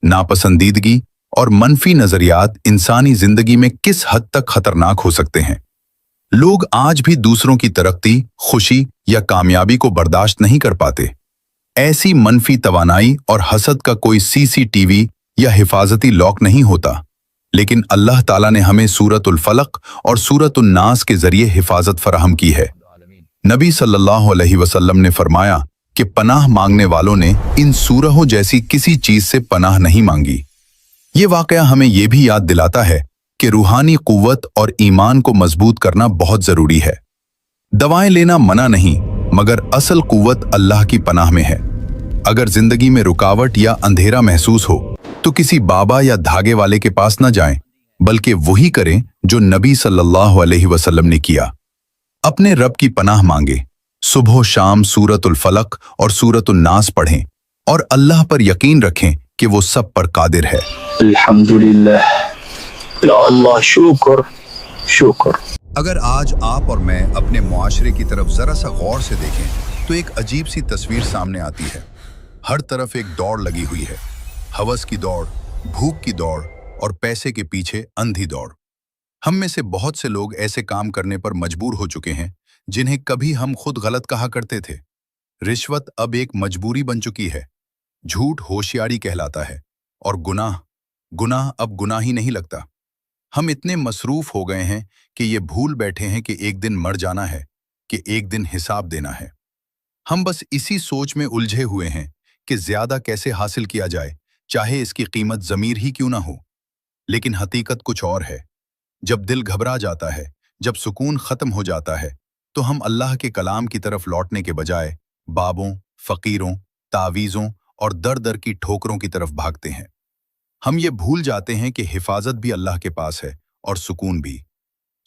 नापसंदीदगी और मनफी नजरियात इंसानी जिंदगी में किस हद तक खतरनाक हो सकते हैं। लोग आज भी दूसरों की तरक्की, खुशी या कामयाबी को बर्दाश्त नहीं कर पाते। ऐसी मनफी तवानाई और हसद का कोई सीसीटीवी या हिफाजती लॉक नहीं होता, लेकिन अल्लाह ताला ने हमें सूरतुल फलक और सूरतुन नास के जरिए हिफाजत फराहम की है। नबी सल्लल्लाहु अलैहि वसल्लम ने फरमाया कि पनाह मांगने वालों ने इन सूरहों जैसी किसी चीज से पनाह नहीं मांगी। ये वाकया हमें यह भी याद दिलाता है कि रूहानी कुव्वत और ईमान को मजबूत करना बहुत जरूरी है। दवाएं लेना मना नहीं, मगर असल कुव्वत अल्लाह की पनाह में है। अगर जिंदगी में रुकावट या अंधेरा महसूस हो तो किसी बाबा या धागे वाले के पास न जाएं, बल्कि वही करें जो नबी सल्लल्लाहु अलैहि वसल्लम ने किया। अपने रब की पनाह मांगे, सुबह शाम सूरतुल फलक और सूरतुन नास पढ़ें और अल्लाह पर यकीन रखें कि वो सब पर कादिर है। अल्हम्दुलिल्लाह, या अल्लाह शुक्र शुक्र। अगर आज आप और मैं अपने मुआशरे की तरफ जरा सा गौर से देखें तो एक अजीब सी तस्वीर सामने आती है। हर तरफ एक दौड़ लगी हुई है, हवस की दौड़, भूख की दौड़ और पैसे के पीछे अंधी दौड़। हम में से बहुत से लोग ऐसे काम करने पर मजबूर हो चुके हैं जिन्हें कभी हम खुद गलत कहा करते थे। रिश्वत अब एक मजबूरी बन चुकी है, झूठ होशियारी कहलाता है और गुनाह गुनाह अब गुनाह ही नहीं लगता। हम इतने मसरूफ हो गए हैं कि ये भूल बैठे हैं कि एक दिन मर जाना है, कि एक दिन हिसाब देना है। हम बस इसी सोच में उलझे हुए हैं कि ज्यादा कैसे हासिल किया जाए, चाहे इसकी कीमत ज़मीर ही क्यों ना हो। लेकिन हकीकत कुछ और है। जब दिल घबरा जाता है, जब सुकून खत्म हो जाता है, तो हम अल्लाह के कलाम की तरफ लौटने के बजाय बाबों, फकीरों, तावीज़ों और दर दर की ठोकरों की तरफ भागते हैं। हम ये भूल जाते हैं कि हिफाजत भी अल्लाह के पास है और सुकून भी।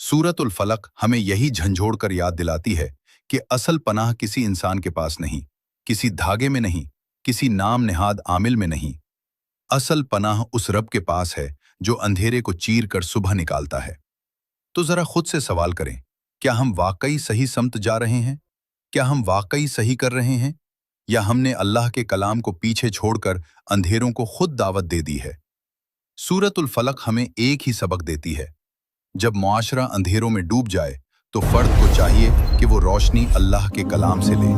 सूरतुल फलक हमें यही झंझोड़ कर याद दिलाती है कि असल पनाह किसी इंसान के पास नहीं, किसी धागे में नहीं, किसी नाम नेहाद आमिल में नहीं। असल पनाह उस रब के पास है जो अंधेरे को चीर कर सुबह निकालता है। तो जरा खुद से सवाल करें, क्या हम वाकई सही समत जा रहे हैं? क्या हम वाकई सही कर रहे हैं, या हमने अल्लाह के कलाम को पीछे छोड़कर अंधेरों को खुद दावत दे दी है? सूरतुल फलक हमें एक ही सबक देती है, जब मुआशरा अंधेरों में डूब जाए तो फर्द को चाहिए कि वो रोशनी अल्लाह के कलाम से ले।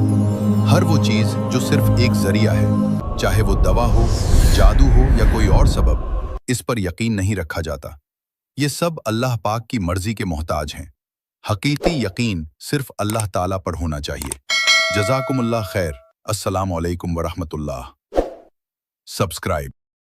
हर वो चीज़ जो सिर्फ एक जरिया है, चाहे वो दवा हो, जादू हो या कोई और सबब, इस पर यकीन नहीं रखा जाता। ये सब अल्लाह पाक की मर्जी के मोहताज हैं। हकीकी यकीन सिर्फ अल्लाह ताला पर होना चाहिए। जज़ाकुमुल्लाह खैर। अस्सलामु अलैकुम वरहमतुल्लाह। सब्सक्राइब।